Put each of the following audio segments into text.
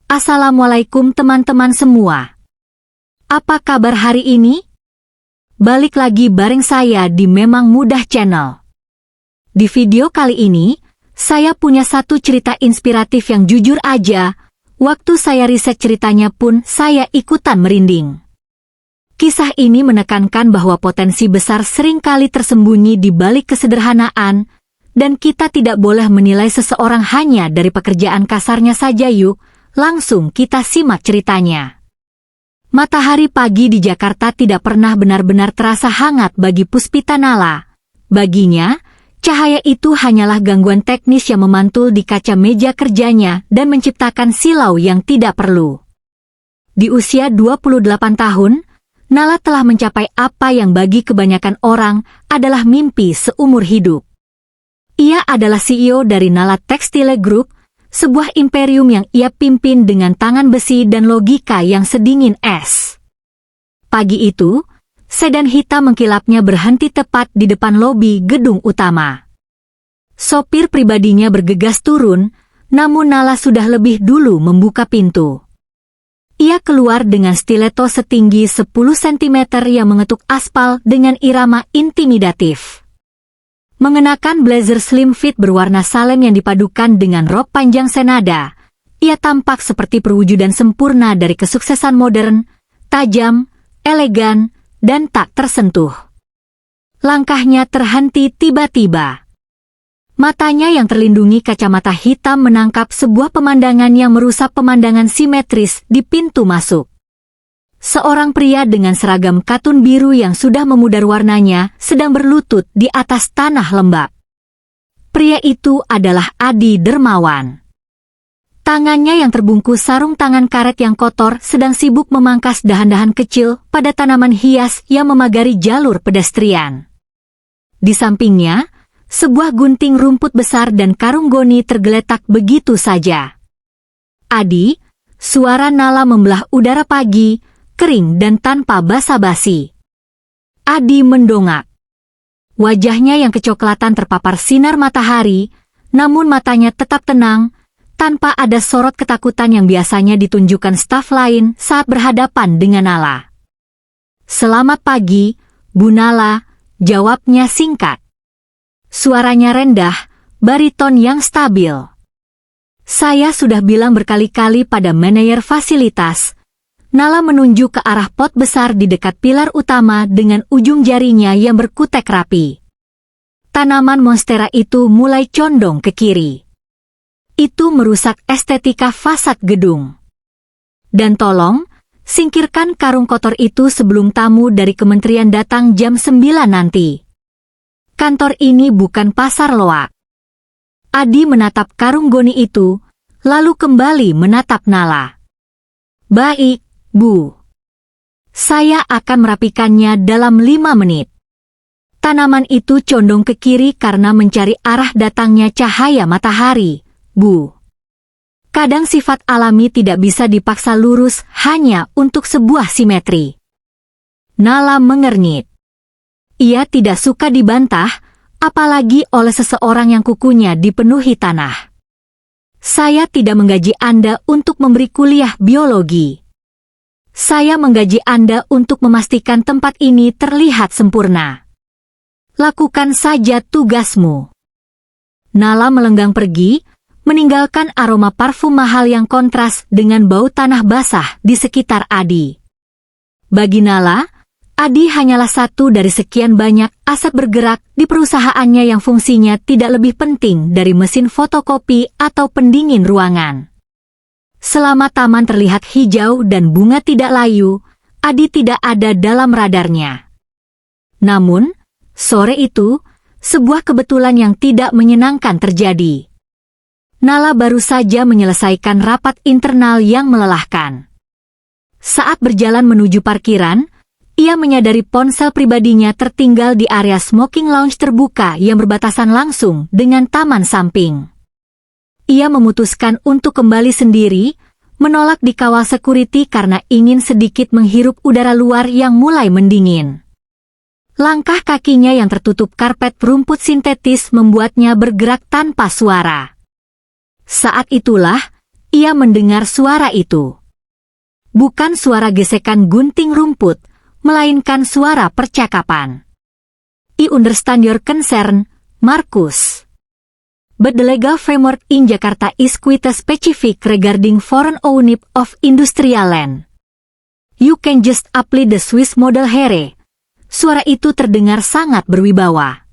Assalamualaikum teman-teman semua. Apa kabar hari ini? Balik lagi bareng saya di Memang Mudah Channel. Di video kali ini, saya punya satu cerita inspiratif yang jujur aja, waktu saya riset ceritanya pun saya ikutan merinding. Kisah ini menekankan bahwa potensi besar seringkali tersembunyi di balik kesederhanaan, dan kita tidak boleh menilai seseorang hanya dari pekerjaan kasarnya saja. Yuk, langsung kita simak ceritanya. Matahari pagi di Jakarta tidak pernah benar-benar terasa hangat bagi Puspita Nala. Baginya, cahaya itu hanyalah gangguan teknis yang memantul di kaca meja kerjanya dan menciptakan silau yang tidak perlu. Di usia 28 tahun, Nala telah mencapai apa yang bagi kebanyakan orang adalah mimpi seumur hidup. Ia adalah CEO dari Nala Textile Group, sebuah imperium yang ia pimpin dengan tangan besi dan logika yang sedingin es. Pagi itu, sedan hitam mengkilapnya berhenti tepat di depan lobi gedung utama. Sopir pribadinya bergegas turun, namun Nala sudah lebih dulu membuka pintu. Ia keluar dengan stiletto setinggi 10 cm yang mengetuk aspal dengan irama intimidatif. Mengenakan blazer slim fit berwarna salem yang dipadukan dengan rok panjang senada, ia tampak seperti perwujudan sempurna dari kesuksesan modern, tajam, elegan, dan tak tersentuh. Langkahnya terhenti tiba-tiba. Matanya yang terlindungi kacamata hitam menangkap sebuah pemandangan yang merusak pemandangan simetris di pintu masuk. Seorang pria dengan seragam katun biru yang sudah memudar warnanya sedang berlutut di atas tanah lembab. Pria itu adalah Adi Dermawan. Tangannya yang terbungkus sarung tangan karet yang kotor sedang sibuk memangkas dahan-dahan kecil pada tanaman hias yang memagari jalur pedestrian. Di sampingnya, sebuah gunting rumput besar dan karung goni tergeletak begitu saja. Adi, suara Nala membelah udara pagi, kering dan tanpa basa-basi. Adi mendongak. Wajahnya yang kecoklatan terpapar sinar matahari, namun matanya tetap tenang, tanpa ada sorot ketakutan yang biasanya ditunjukkan staf lain saat berhadapan dengan Nala. "Selamat pagi, Bu Nala," jawabnya singkat. Suaranya rendah, bariton yang stabil. "Saya sudah bilang berkali-kali pada manajer fasilitas." Nala menunjuk ke arah pot besar di dekat pilar utama dengan ujung jarinya yang berkutek rapi. Tanaman monstera itu mulai condong ke kiri. Itu merusak estetika fasad gedung. "Dan tolong, singkirkan karung kotor itu sebelum tamu dari kementerian datang jam 9 nanti. Kantor ini bukan pasar loak." Adi menatap karung goni itu, lalu kembali menatap Nala. "Baik, Bu. Saya akan merapikannya dalam 5 menit. Tanaman itu condong ke kiri karena mencari arah datangnya cahaya matahari, Bu. Kadang sifat alami tidak bisa dipaksa lurus hanya untuk sebuah simetri." Nala mengernyit. Ia tidak suka dibantah, apalagi oleh seseorang yang kukunya dipenuhi tanah. "Saya tidak menggaji Anda untuk memberi kuliah biologi. Saya menggaji Anda untuk memastikan tempat ini terlihat sempurna. Lakukan saja tugasmu." Nala melenggang pergi, meninggalkan aroma parfum mahal yang kontras dengan bau tanah basah di sekitar Adi. Bagi Nala, Adi hanyalah satu dari sekian banyak aset bergerak di perusahaannya yang fungsinya tidak lebih penting dari mesin fotokopi atau pendingin ruangan. Selama taman terlihat hijau dan bunga tidak layu, Adi tidak ada dalam radarnya. Namun, sore itu, sebuah kebetulan yang tidak menyenangkan terjadi. Nala baru saja menyelesaikan rapat internal yang melelahkan. Saat berjalan menuju parkiran, ia menyadari ponsel pribadinya tertinggal di area smoking lounge terbuka yang berbatasan langsung dengan taman samping. Ia memutuskan untuk kembali sendiri, menolak dikawal security karena ingin sedikit menghirup udara luar yang mulai mendingin. Langkah kakinya yang tertutup karpet rumput sintetis membuatnya bergerak tanpa suara. Saat itulah, ia mendengar suara itu. Bukan suara gesekan gunting rumput, melainkan suara percakapan. I understand your concern, Marcus. But the legal framework in Jakarta is quite specific regarding foreign ownership of industrial land. You can just apply the Swiss model here. Suara itu terdengar sangat berwibawa.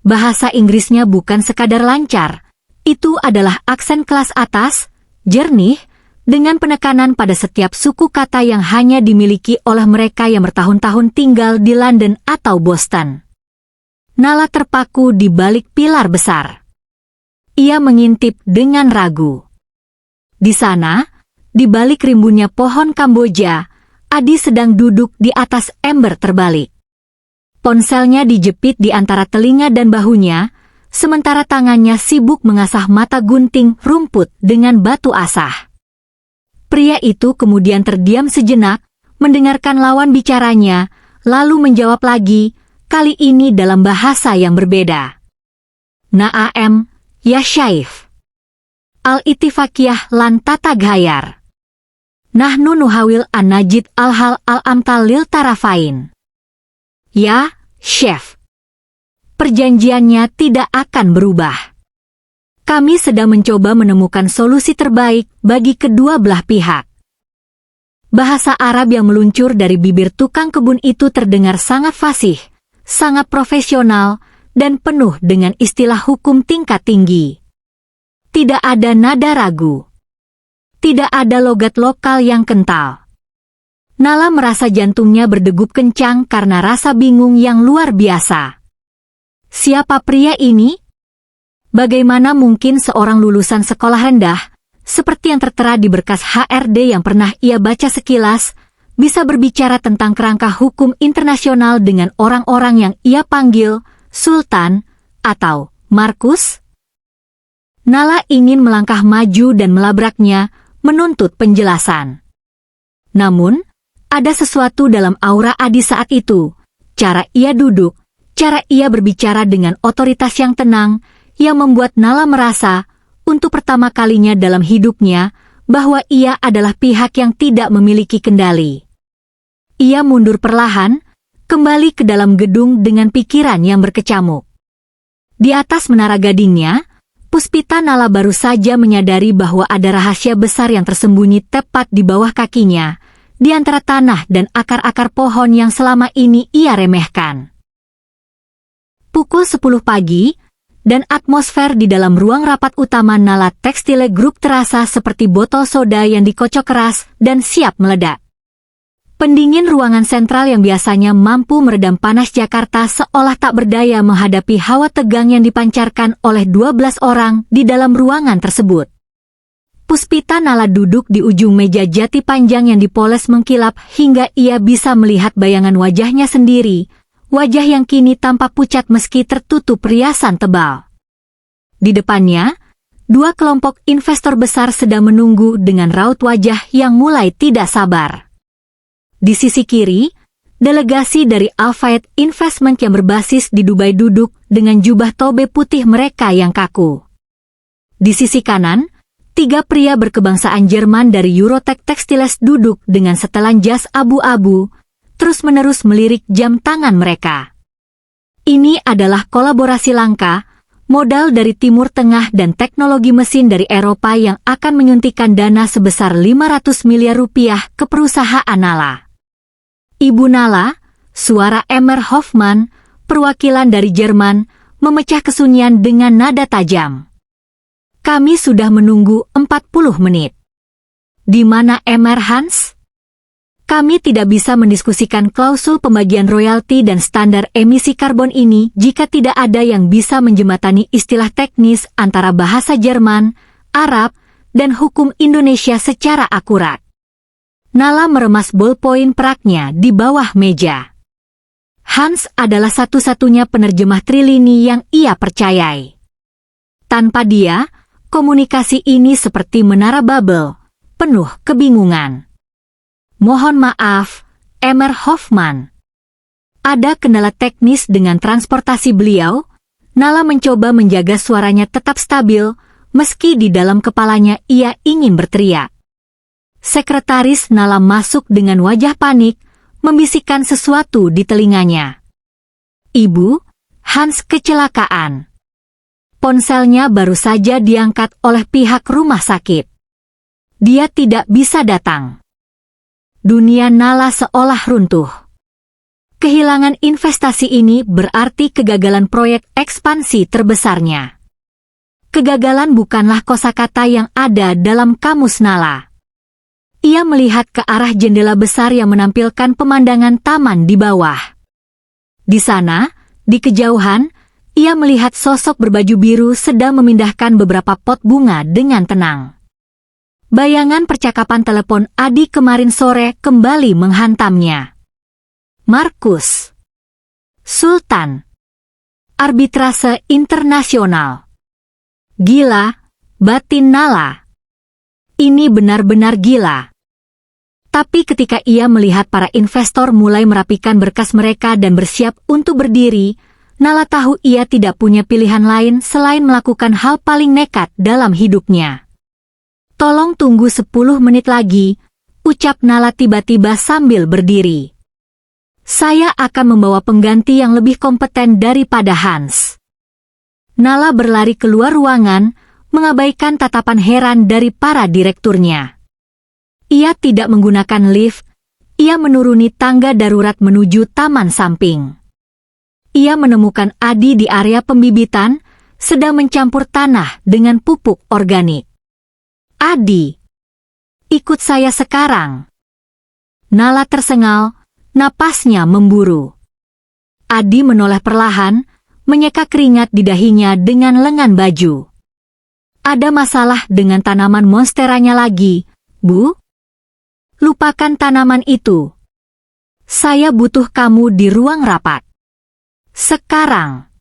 Bahasa Inggrisnya bukan sekadar lancar, itu adalah aksen kelas atas, jernih, dengan penekanan pada setiap suku kata yang hanya dimiliki oleh mereka yang bertahun-tahun tinggal di London atau Boston. Nala terpaku di balik pilar besar. Ia mengintip dengan ragu. Di sana, di balik rimbunnya pohon Kamboja, Adi sedang duduk di atas ember terbalik. Ponselnya dijepit di antara telinga dan bahunya, sementara tangannya sibuk mengasah mata gunting rumput dengan batu asah. Pria itu kemudian terdiam sejenak, mendengarkan lawan bicaranya, lalu menjawab lagi, kali ini dalam bahasa yang berbeda. Na'am, ya Syaif. Al-Ittifaqiyah lan tata gayar. Nahnu nuhawil an-najid al-hal al-amtal lil tarafain. Ya, Chef. Perjanjiannya tidak akan berubah. Kami sedang mencoba menemukan solusi terbaik bagi kedua belah pihak. Bahasa Arab yang meluncur dari bibir tukang kebun itu terdengar sangat fasih, sangat profesional, dan penuh dengan istilah hukum tingkat tinggi. Tidak ada nada ragu. Tidak ada logat lokal yang kental. Nala merasa jantungnya berdegup kencang karena rasa bingung yang luar biasa. Siapa pria ini? Bagaimana mungkin seorang lulusan sekolah rendah, seperti yang tertera di berkas HRD yang pernah ia baca sekilas, bisa berbicara tentang kerangka hukum internasional dengan orang-orang yang ia panggil Sultan atau Marcus? Nala ingin melangkah maju dan melabraknya, menuntut penjelasan. Namun, ada sesuatu dalam aura Adi saat itu, cara ia duduk, cara ia berbicara dengan otoritas yang tenang, yang membuat Nala merasa, untuk pertama kalinya dalam hidupnya, bahwa ia adalah pihak yang tidak memiliki kendali. Ia mundur perlahan, kembali ke dalam gedung dengan pikiran yang berkecamuk. Di atas menara gadingnya, Puspita Nala baru saja menyadari bahwa ada rahasia besar yang tersembunyi tepat di bawah kakinya, di antara tanah dan akar-akar pohon yang selama ini ia remehkan. Pukul 10 pagi, dan atmosfer di dalam ruang rapat utama Nala Textile Group terasa seperti botol soda yang dikocok keras dan siap meledak. Pendingin ruangan sentral yang biasanya mampu meredam panas Jakarta seolah tak berdaya menghadapi hawa tegang yang dipancarkan oleh 12 orang di dalam ruangan tersebut. Puspita Nala duduk di ujung meja jati panjang yang dipoles mengkilap hingga ia bisa melihat bayangan wajahnya sendiri, wajah yang kini tampak pucat meski tertutup riasan tebal. Di depannya, dua kelompok investor besar sedang menunggu dengan raut wajah yang mulai tidak sabar. Di sisi kiri, delegasi dari Alfayet Investment yang berbasis di Dubai duduk dengan jubah tobe putih mereka yang kaku. Di sisi kanan, tiga pria berkebangsaan Jerman dari Eurotech Textiles duduk dengan setelan jas abu-abu, terus-menerus melirik jam tangan mereka. Ini adalah kolaborasi langka, modal dari Timur Tengah dan teknologi mesin dari Eropa yang akan menyuntikkan dana sebesar 500 miliar rupiah ke perusahaan Nala. Ibu Nala, suara Emmer Hoffman, perwakilan dari Jerman, memecah kesunyian dengan nada tajam. Kami sudah menunggu 40 menit. Di mana Emmer Hans? Kami tidak bisa mendiskusikan klausul pembagian royalti dan standar emisi karbon ini jika tidak ada yang bisa menjembatani istilah teknis antara bahasa Jerman, Arab, dan hukum Indonesia secara akurat. Nala meremas ballpoint peraknya di bawah meja. Hans adalah satu-satunya penerjemah trilini yang ia percayai. Tanpa dia, komunikasi ini seperti menara Babel, penuh kebingungan. Mohon maaf, Emmer Hoffman. Ada kendala teknis dengan transportasi beliau. Nala mencoba menjaga suaranya tetap stabil, meski di dalam kepalanya ia ingin berteriak. Sekretaris Nala masuk dengan wajah panik, membisikkan sesuatu di telinganya. "Ibu, Hans kecelakaan." Ponselnya baru saja diangkat oleh pihak rumah sakit. Dia tidak bisa datang. Dunia Nala seolah runtuh. Kehilangan investasi ini berarti kegagalan proyek ekspansi terbesarnya. Kegagalan bukanlah kosakata yang ada dalam kamus Nala. Ia melihat ke arah jendela besar yang menampilkan pemandangan taman di bawah. Di sana, di kejauhan, ia melihat sosok berbaju biru sedang memindahkan beberapa pot bunga dengan tenang. Bayangan percakapan telepon Adi kemarin sore kembali menghantamnya. Markus. Sultan. Arbitrase internasional. Gila, batin Nala. Ini benar-benar gila. Tapi ketika ia melihat para investor mulai merapikan berkas mereka dan bersiap untuk berdiri, Nala tahu ia tidak punya pilihan lain selain melakukan hal paling nekat dalam hidupnya. "Tolong tunggu 10 menit lagi," ucap Nala tiba-tiba sambil berdiri. "Saya akan membawa pengganti yang lebih kompeten daripada Hans." Nala berlari keluar ruangan, mengabaikan tatapan heran dari para direkturnya. Ia tidak menggunakan lift, ia menuruni tangga darurat menuju taman samping. Ia menemukan Adi di area pembibitan, sedang mencampur tanah dengan pupuk organik. "Adi, ikut saya sekarang." Nala tersengal, napasnya memburu. Adi menoleh perlahan, menyeka keringat di dahinya dengan lengan baju. "Ada masalah dengan tanaman monsteranya lagi, Bu?" "Lupakan tanaman itu. Saya butuh kamu di ruang rapat. Sekarang."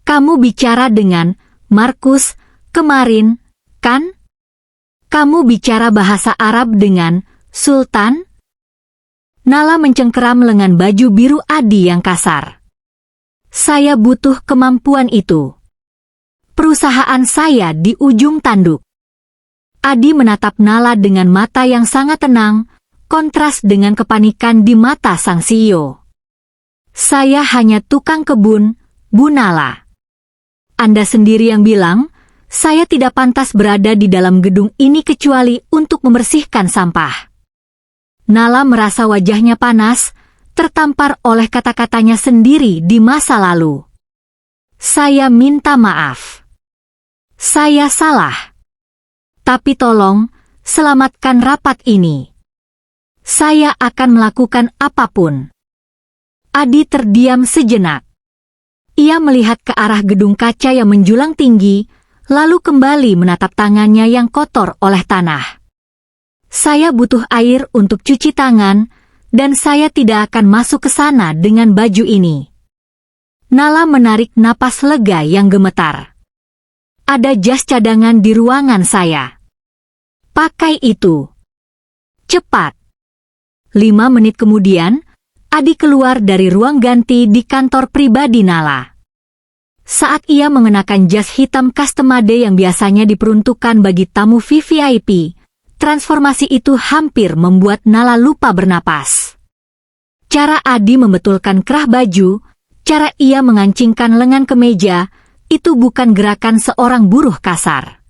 "Kamu bicara dengan Markus kemarin, kan? Kamu bicara bahasa Arab dengan Sultan?" Nala mencengkeram lengan baju biru Adi yang kasar. "Saya butuh kemampuan itu. Perusahaan saya di ujung tanduk." Adi menatap Nala dengan mata yang sangat tenang, kontras dengan kepanikan di mata sang CEO. "Saya hanya tukang kebun, Bu Nala. Anda sendiri yang bilang, saya tidak pantas berada di dalam gedung ini kecuali untuk membersihkan sampah." Nala merasa wajahnya panas, tertampar oleh kata-katanya sendiri di masa lalu. "Saya minta maaf. Saya salah. Tapi tolong, selamatkan rapat ini. Saya akan melakukan apapun." Adi terdiam sejenak. Ia melihat ke arah gedung kaca yang menjulang tinggi, lalu kembali menatap tangannya yang kotor oleh tanah. "Saya butuh air untuk cuci tangan, dan saya tidak akan masuk ke sana dengan baju ini." Nala menarik napas lega yang gemetar. "Ada jas cadangan di ruangan saya. Pakai itu. Cepat." 5 menit kemudian, Adi keluar dari ruang ganti di kantor pribadi Nala. Saat ia mengenakan jas hitam custom made yang biasanya diperuntukkan bagi tamu VVIP, transformasi itu hampir membuat Nala lupa bernapas. Cara Adi membetulkan kerah baju, cara ia mengancingkan lengan kemeja, itu bukan gerakan seorang buruh kasar.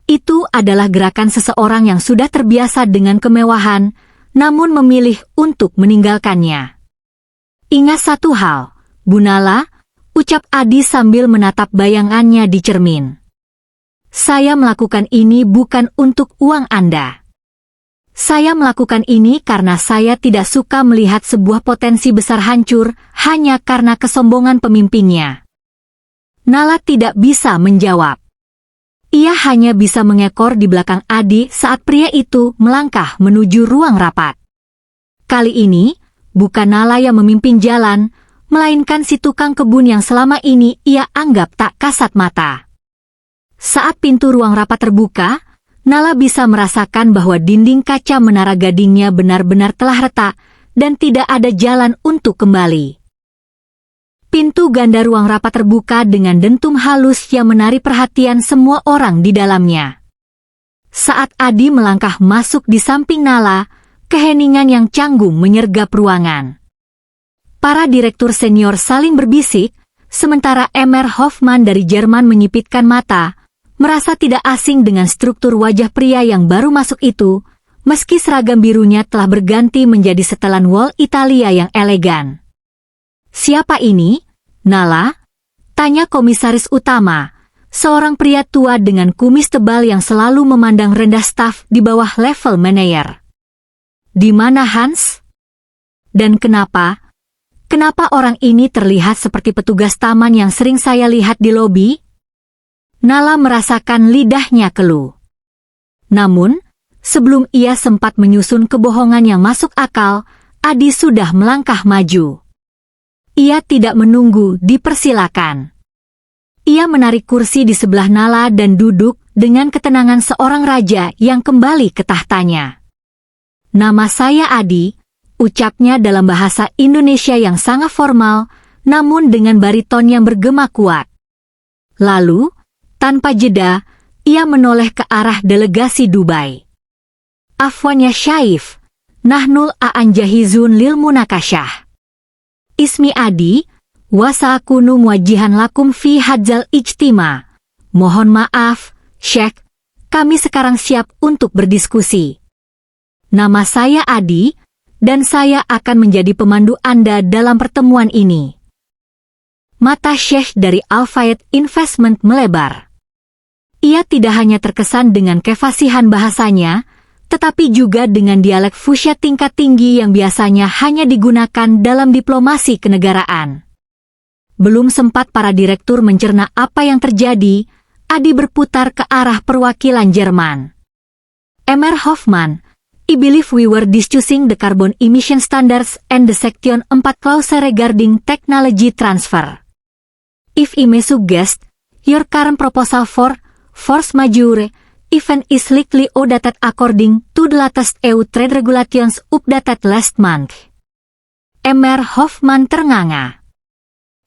Itu adalah gerakan seseorang yang sudah terbiasa dengan kemewahan, namun memilih untuk meninggalkannya. "Ingat satu hal, Bu Nala," ucap Adi sambil menatap bayangannya di cermin. "Saya melakukan ini bukan untuk uang Anda. Saya melakukan ini karena saya tidak suka melihat sebuah potensi besar hancur hanya karena kesombongan pemimpinnya." Nala tidak bisa menjawab. Ia hanya bisa mengekor di belakang Adi saat pria itu melangkah menuju ruang rapat. Kali ini, bukan Nala yang memimpin jalan, melainkan si tukang kebun yang selama ini ia anggap tak kasat mata. Saat pintu ruang rapat terbuka, Nala bisa merasakan bahwa dinding kaca menara gadingnya benar-benar telah retak dan tidak ada jalan untuk kembali. Pintu ganda ruang rapat terbuka dengan dentum halus yang menarik perhatian semua orang di dalamnya. Saat Adi melangkah masuk di samping Nala, keheningan yang canggung menyergap ruangan. Para direktur senior saling berbisik, sementara Emmer Hoffman dari Jerman menyipitkan mata, merasa tidak asing dengan struktur wajah pria yang baru masuk itu, meski seragam birunya telah berganti menjadi setelan wol Italia yang elegan. "Siapa ini, Nala?" tanya komisaris utama, seorang pria tua dengan kumis tebal yang selalu memandang rendah staf di bawah level manajer. "Di mana Hans? Dan kenapa orang ini terlihat seperti petugas taman yang sering saya lihat di lobi?" Nala merasakan lidahnya keluh. Namun, sebelum ia sempat menyusun kebohongan yang masuk akal, Adi sudah melangkah maju. Ia tidak menunggu dipersilakan. Ia menarik kursi di sebelah Nala dan duduk dengan ketenangan seorang raja yang kembali ke tahtanya. "Nama saya Adi," ucapnya dalam bahasa Indonesia yang sangat formal, namun dengan bariton yang bergema kuat. Lalu, tanpa jeda, ia menoleh ke arah delegasi Dubai. "Afwan ya Syaif, nahnul a'an jahizun lil munakashah. Ismi Adi, wasakunu muwajihan lakum fi hadzal ijtima. Mohon maaf, Syekh, kami sekarang siap untuk berdiskusi. Nama saya Adi, dan saya akan menjadi pemandu Anda dalam pertemuan ini." Mata Syekh dari Al-Fayed Investment melebar. Ia tidak hanya terkesan dengan kefasihan bahasanya, tetapi juga dengan dialek fuchsia tingkat tinggi yang biasanya hanya digunakan dalam diplomasi kenegaraan. Belum sempat para direktur mencerna apa yang terjadi, Adi berputar ke arah perwakilan Jerman. "Emmer Hoffman, I believe we were discussing the carbon emission standards and the Section 4 clause regarding technology transfer. If I may suggest, your current proposal for force majeure event is likely outdated according to the latest EU trade regulations updated last month." Emmer Hoffman ternganga.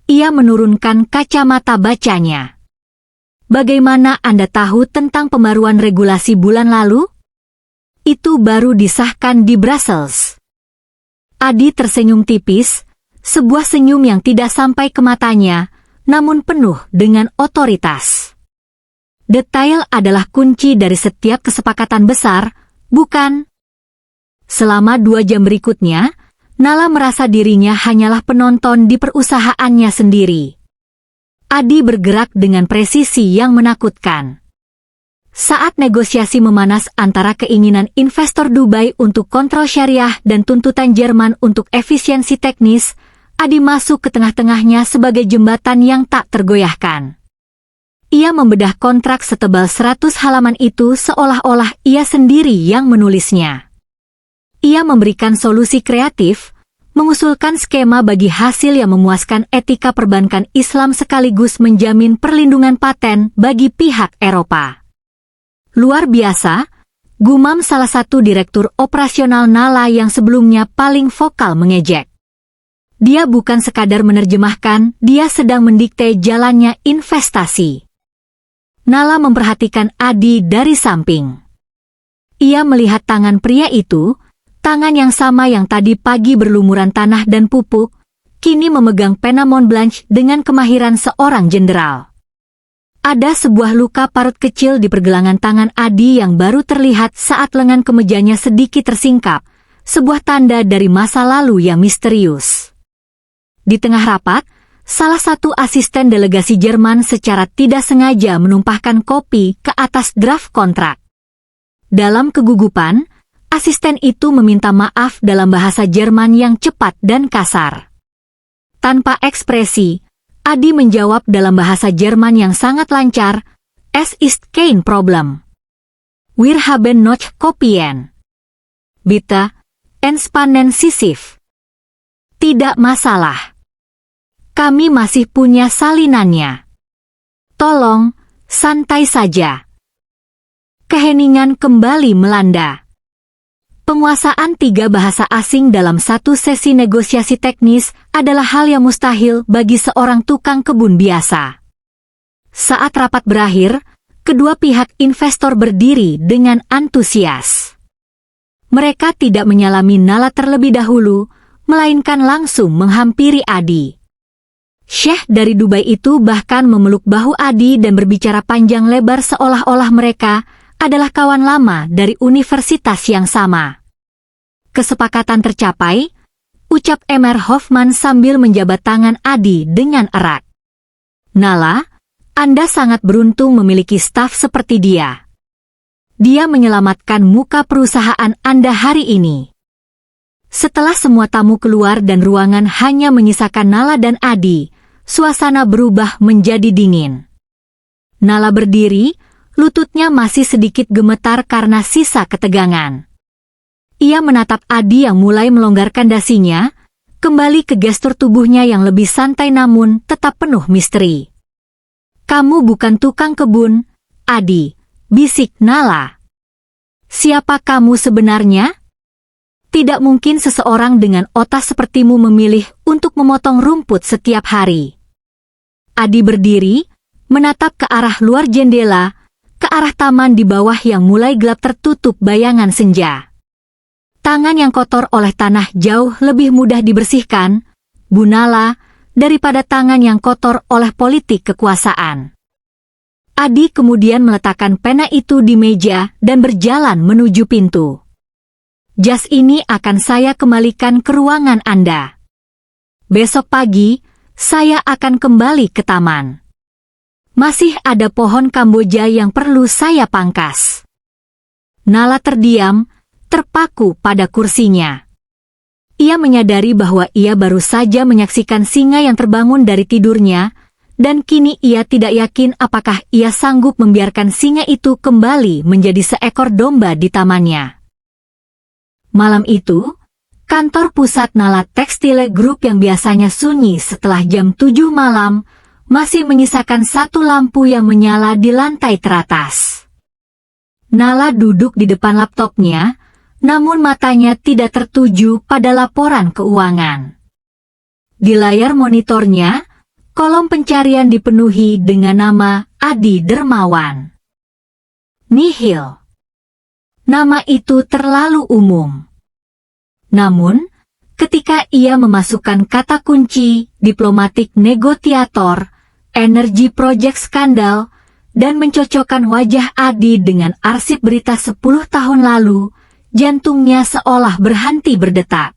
Ia menurunkan kacamata bacanya. "Bagaimana Anda tahu tentang pembaruan regulasi bulan lalu? Itu baru disahkan di Brussels." Adi tersenyum tipis, sebuah senyum yang tidak sampai ke matanya, namun penuh dengan otoritas. "Detail adalah kunci dari setiap kesepakatan besar, bukan?" Selama 2 jam berikutnya, Nala merasa dirinya hanyalah penonton di perusahaannya sendiri. Adi bergerak dengan presisi yang menakutkan. Saat negosiasi memanas antara keinginan investor Dubai untuk kontrol syariah dan tuntutan Jerman untuk efisiensi teknis, Adi masuk ke tengah-tengahnya sebagai jembatan yang tak tergoyahkan. Ia membedah kontrak setebal 100 halaman itu seolah-olah ia sendiri yang menulisnya. Ia memberikan solusi kreatif, mengusulkan skema bagi hasil yang memuaskan etika perbankan Islam sekaligus menjamin perlindungan paten bagi pihak Eropa. "Luar biasa," gumam salah satu direktur operasional Nala yang sebelumnya paling vokal mengejek. Dia bukan sekadar menerjemahkan, dia sedang mendikte jalannya investasi. Nala memperhatikan Adi dari samping. Ia melihat tangan pria itu, tangan yang sama yang tadi pagi berlumuran tanah dan pupuk, kini memegang pena Montblanc dengan kemahiran seorang jenderal. Ada sebuah luka parut kecil di pergelangan tangan Adi yang baru terlihat saat lengan kemejanya sedikit tersingkap, sebuah tanda dari masa lalu yang misterius. Di tengah rapat, salah satu asisten delegasi Jerman secara tidak sengaja menumpahkan kopi ke atas draft kontrak. Dalam kegugupan, asisten itu meminta maaf dalam bahasa Jerman yang cepat dan kasar. Tanpa ekspresi, Adi menjawab dalam bahasa Jerman yang sangat lancar, "Es ist kein Problem. Wir haben noch Kopien. Bitte, entspannen Sie sich." Tidak masalah. Kami masih punya salinannya. Tolong, santai saja. Keheningan kembali melanda. Penguasaan 3 bahasa asing dalam satu sesi negosiasi teknis adalah hal yang mustahil bagi seorang tukang kebun biasa. Saat rapat berakhir, kedua pihak investor berdiri dengan antusias. Mereka tidak menyalami Nala terlebih dahulu, melainkan langsung menghampiri Adi. Syekh dari Dubai itu bahkan memeluk bahu Adi dan berbicara panjang lebar seolah-olah mereka adalah kawan lama dari universitas yang sama. Kesepakatan tercapai, ucap Emer Hoffman sambil menjabat tangan Adi dengan erat. Nala, Anda sangat beruntung memiliki staf seperti dia. Dia menyelamatkan muka perusahaan Anda hari ini. Setelah semua tamu keluar dan ruangan hanya menyisakan Nala dan Adi, suasana berubah menjadi dingin. Nala berdiri, lututnya masih sedikit gemetar karena sisa ketegangan. Ia menatap Adi yang mulai melonggarkan dasinya, kembali ke gestur tubuhnya yang lebih santai namun tetap penuh misteri. Kamu bukan tukang kebun, Adi, bisik Nala. Siapa kamu sebenarnya? Tidak mungkin seseorang dengan otak sepertimu memilih untuk memotong rumput setiap hari. Adi berdiri, menatap ke arah luar jendela, ke arah taman di bawah yang mulai gelap tertutup bayangan senja. Tangan yang kotor oleh tanah jauh lebih mudah dibersihkan, Bu Nala, daripada tangan yang kotor oleh politik kekuasaan. Adi kemudian meletakkan pena itu di meja dan berjalan menuju pintu. Jas ini akan saya kembalikan ke ruangan Anda. Besok pagi, saya akan kembali ke taman. Masih ada pohon Kamboja yang perlu saya pangkas. Nala terdiam, terpaku pada kursinya. Ia menyadari bahwa ia baru saja menyaksikan singa yang terbangun dari tidurnya, dan kini ia tidak yakin apakah ia sanggup membiarkan singa itu kembali menjadi seekor domba di tamannya. Malam itu, kantor pusat Nala Textile Group yang biasanya sunyi setelah jam 7 malam, masih menyisakan satu lampu yang menyala di lantai teratas. Nala duduk di depan laptopnya, namun matanya tidak tertuju pada laporan keuangan. Di layar monitornya, kolom pencarian dipenuhi dengan nama Adi Dermawan. Nihil. Nama itu terlalu umum. Namun, ketika ia memasukkan kata kunci diplomatik negosiator, energi project skandal, dan mencocokkan wajah Adi dengan arsip berita 10 tahun lalu, jantungnya seolah berhenti berdetak.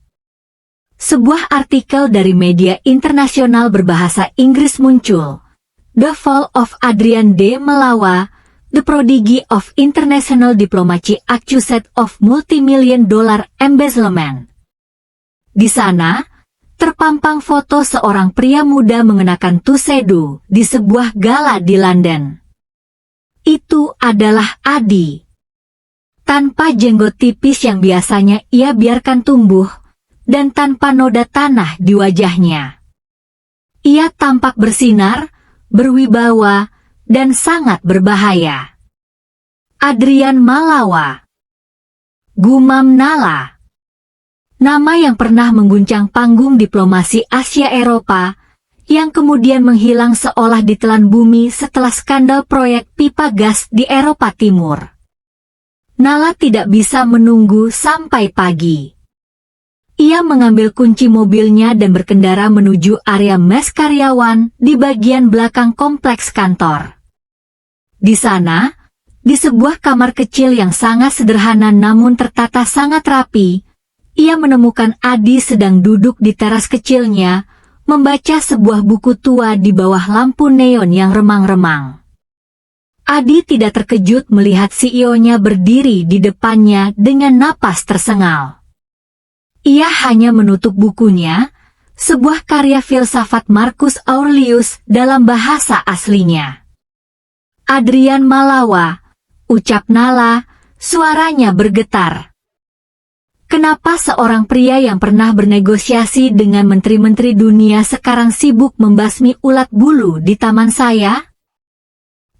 Sebuah artikel dari media internasional berbahasa Inggris muncul. The Fall of Adrian D. Malawa, the prodigy of international diplomacy accused of multi-million-dollar embezzlement. Di sana, terpampang foto seorang pria muda mengenakan tuxedo di sebuah gala di London. Itu adalah Adi. Tanpa jenggot tipis yang biasanya ia biarkan tumbuh, dan tanpa noda tanah di wajahnya. Ia tampak bersinar, berwibawa, dan sangat berbahaya. Adrian Malawa. Gumam Nala. Nama yang pernah mengguncang panggung diplomasi Asia Eropa, yang kemudian menghilang seolah ditelan bumi setelah skandal proyek pipa gas di Eropa Timur. Nala tidak bisa menunggu sampai pagi. Ia mengambil kunci mobilnya dan berkendara menuju area mes karyawan di bagian belakang kompleks kantor. Di sana, di sebuah kamar kecil yang sangat sederhana namun tertata sangat rapi, ia menemukan Adi sedang duduk di teras kecilnya, membaca sebuah buku tua di bawah lampu neon yang remang-remang. Adi tidak terkejut melihat CEO-nya berdiri di depannya dengan napas tersengal. Ia hanya menutup bukunya, sebuah karya filsafat Marcus Aurelius dalam bahasa aslinya. Adrian Malawa, ucap Nala, suaranya bergetar. Kenapa seorang pria yang pernah bernegosiasi dengan menteri-menteri dunia sekarang sibuk membasmi ulat bulu di taman saya?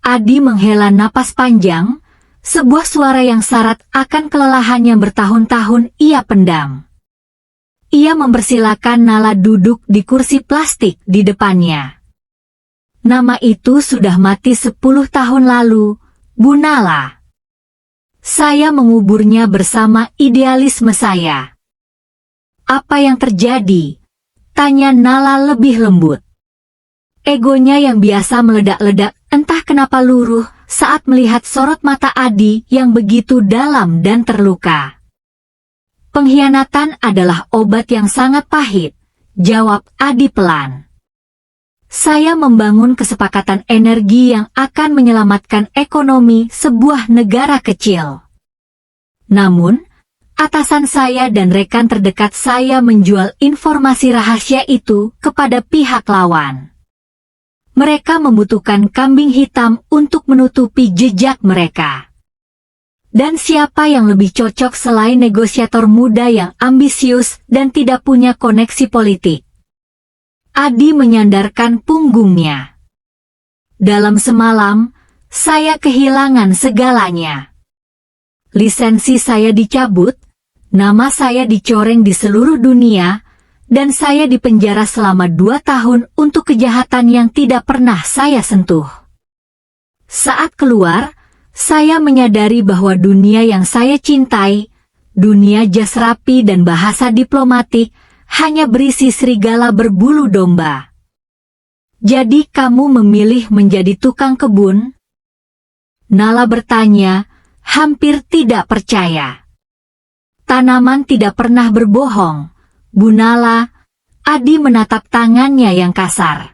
Adi menghela napas panjang, sebuah suara yang syarat akan kelelahan yang bertahun-tahun ia pendam. Ia mempersilakan Nala duduk di kursi plastik di depannya. Nama itu sudah mati 10 tahun lalu, Bu Nala. Saya menguburnya bersama idealisme saya. Apa yang terjadi? Tanya Nala lebih lembut. Egonya yang biasa meledak-ledak entah kenapa luruh saat melihat sorot mata Adi yang begitu dalam dan terluka. Pengkhianatan adalah obat yang sangat pahit, jawab Adi pelan. Saya membangun kesepakatan energi yang akan menyelamatkan ekonomi sebuah negara kecil. Namun, atasan saya dan rekan terdekat saya menjual informasi rahasia itu kepada pihak lawan. Mereka membutuhkan kambing hitam untuk menutupi jejak mereka. Dan siapa yang lebih cocok selain negosiator muda yang ambisius dan tidak punya koneksi politik? Adi menyandarkan punggungnya. Dalam semalam, saya kehilangan segalanya. Lisensi saya dicabut, nama saya dicoreng di seluruh dunia, dan saya dipenjara selama 2 tahun untuk kejahatan yang tidak pernah saya sentuh. Saat keluar, saya menyadari bahwa dunia yang saya cintai, dunia jas rapi dan bahasa diplomatik, hanya berisi serigala berbulu domba. Jadi kamu memilih menjadi tukang kebun? Nala bertanya, hampir tidak percaya. Tanaman tidak pernah berbohong, Bu Nala. Adi menatap tangannya yang kasar.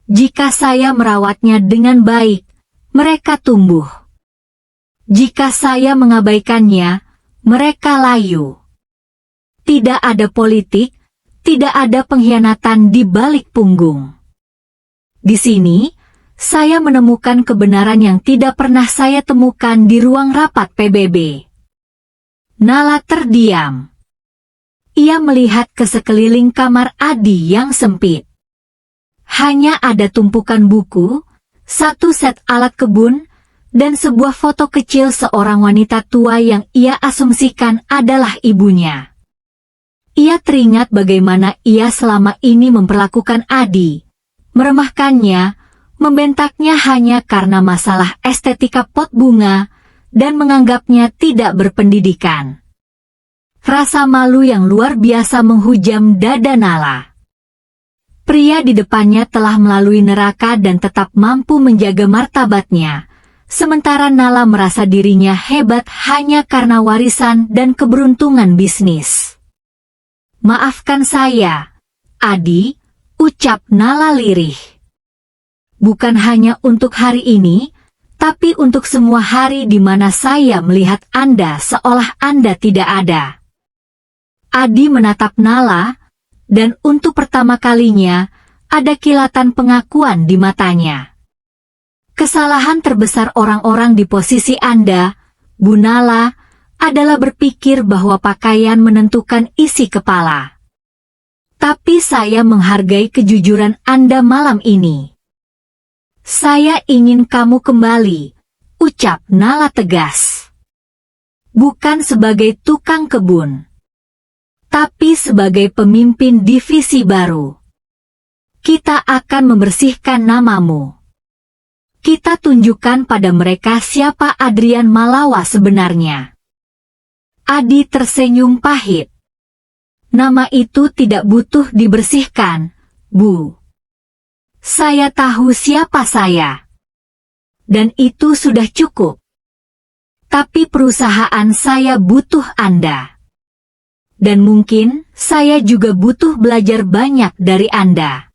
Jika saya merawatnya dengan baik, mereka tumbuh. Jika saya mengabaikannya, mereka layu. Tidak ada politik, tidak ada pengkhianatan di balik punggung. Di sini, saya menemukan kebenaran yang tidak pernah saya temukan di ruang rapat PBB. Nala terdiam. Ia melihat ke sekeliling kamar Adi yang sempit. Hanya ada tumpukan buku, 1 set alat kebun, dan sebuah foto kecil seorang wanita tua yang ia asumsikan adalah ibunya. Ia teringat bagaimana ia selama ini memperlakukan Adi, meremehkannya, membentaknya hanya karena masalah estetika pot bunga, dan menganggapnya tidak berpendidikan. Rasa malu yang luar biasa menghujam dada Nala. Pria di depannya telah melalui neraka dan tetap mampu menjaga martabatnya, sementara Nala merasa dirinya hebat hanya karena warisan dan keberuntungan bisnis. Maafkan saya, Adi, ucap Nala lirih. Bukan hanya untuk hari ini, tapi untuk semua hari di mana saya melihat Anda seolah Anda tidak ada. Adi menatap Nala, dan untuk pertama kalinya, ada kilatan pengakuan di matanya. Kesalahan terbesar orang-orang di posisi Anda, Bu Nala, adalah berpikir bahwa pakaian menentukan isi kepala. Tapi saya menghargai kejujuran Anda malam ini. Saya ingin kamu kembali, ucap Nala tegas. Bukan sebagai tukang kebun, tapi sebagai pemimpin divisi baru. Kita akan membersihkan namamu. Kita tunjukkan pada mereka siapa Adrian Malawa sebenarnya. Adi tersenyum pahit. Nama itu tidak butuh dibersihkan, Bu. Saya tahu siapa saya. Dan itu sudah cukup. Tapi perusahaan saya butuh Anda. Dan mungkin saya juga butuh belajar banyak dari Anda.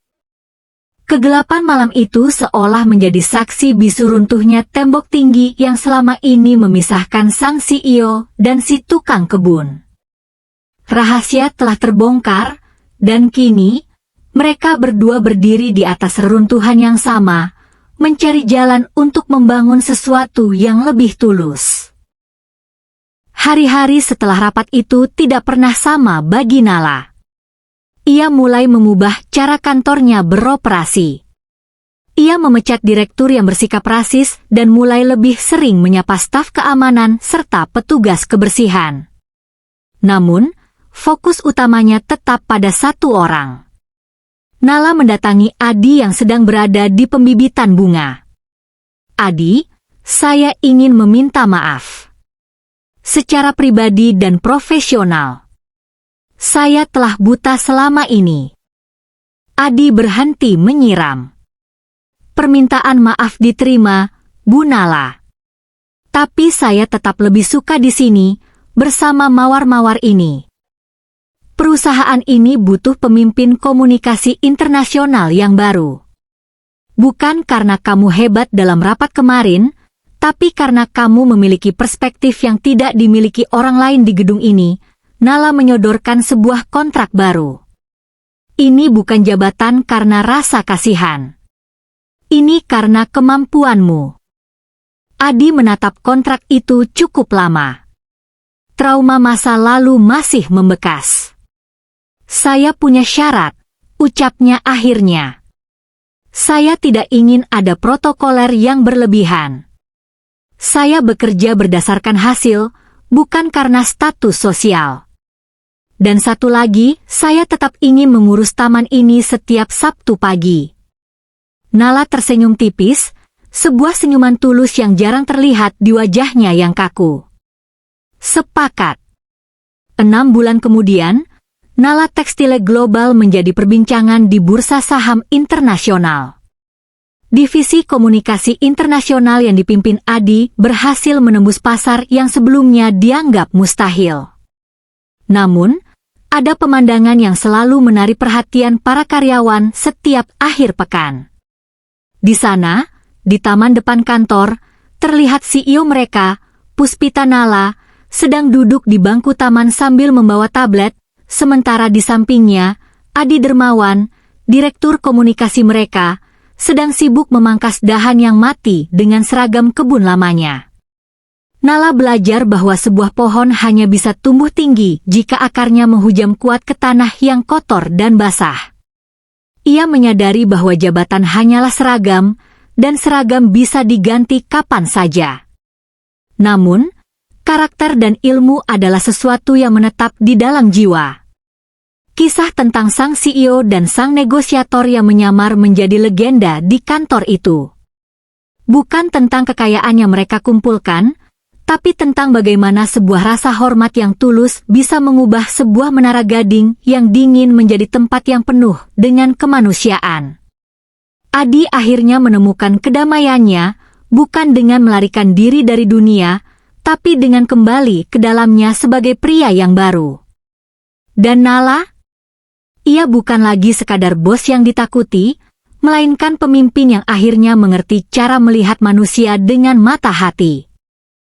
Kegelapan malam itu seolah menjadi saksi bisu runtuhnya tembok tinggi yang selama ini memisahkan sang CEO dan si tukang kebun. Rahasia telah terbongkar, dan kini, mereka berdua berdiri di atas reruntuhan yang sama, mencari jalan untuk membangun sesuatu yang lebih tulus. Hari-hari setelah rapat itu tidak pernah sama bagi Nala. Ia mulai mengubah cara kantornya beroperasi. Ia memecat direktur yang bersikap rasis dan mulai lebih sering menyapa staf keamanan serta petugas kebersihan. Namun, fokus utamanya tetap pada satu orang. Nala mendatangi Adi yang sedang berada di pembibitan bunga. Adi, saya ingin meminta maaf. Secara pribadi dan profesional. Saya telah buta selama ini. Adi berhenti menyiram. Permintaan maaf diterima, Bu Nala. Tapi saya tetap lebih suka di sini, bersama mawar-mawar ini. Perusahaan ini butuh pemimpin komunikasi internasional yang baru. Bukan karena kamu hebat dalam rapat kemarin, tapi karena kamu memiliki perspektif yang tidak dimiliki orang lain di gedung ini. Nala menyodorkan sebuah kontrak baru. Ini bukan jabatan karena rasa kasihan. Ini karena kemampuanmu. Adi menatap kontrak itu cukup lama. Trauma masa lalu masih membekas. Saya punya syarat, ucapnya akhirnya. Saya tidak ingin ada protokoler yang berlebihan. Saya bekerja berdasarkan hasil, bukan karena status sosial. Dan satu lagi, saya tetap ingin mengurus taman ini setiap Sabtu pagi. Nala tersenyum tipis, sebuah senyuman tulus yang jarang terlihat di wajahnya yang kaku. Sepakat. 6 bulan kemudian, Nala Tekstil Global menjadi perbincangan di bursa saham internasional. Divisi komunikasi internasional yang dipimpin Adi berhasil menembus pasar yang sebelumnya dianggap mustahil. Namun, ada pemandangan yang selalu menarik perhatian para karyawan setiap akhir pekan. Di sana, di taman depan kantor, terlihat CEO mereka, Puspita Nala, sedang duduk di bangku taman sambil membawa tablet, sementara di sampingnya, Adi Dermawan, direktur komunikasi mereka, sedang sibuk memangkas dahan yang mati dengan seragam kebun lamanya. Nala belajar bahwa sebuah pohon hanya bisa tumbuh tinggi jika akarnya menghujam kuat ke tanah yang kotor dan basah. Ia menyadari bahwa jabatan hanyalah seragam, dan seragam bisa diganti kapan saja. Namun, karakter dan ilmu adalah sesuatu yang menetap di dalam jiwa. Kisah tentang sang CEO dan sang negosiator yang menyamar menjadi legenda di kantor itu. Bukan tentang kekayaan yang mereka kumpulkan, tapi tentang bagaimana sebuah rasa hormat yang tulus bisa mengubah sebuah menara gading yang dingin menjadi tempat yang penuh dengan kemanusiaan. Adi akhirnya menemukan kedamaiannya, bukan dengan melarikan diri dari dunia, tapi dengan kembali ke dalamnya sebagai pria yang baru. Dan Nala? Ia bukan lagi sekadar bos yang ditakuti, melainkan pemimpin yang akhirnya mengerti cara melihat manusia dengan mata hati.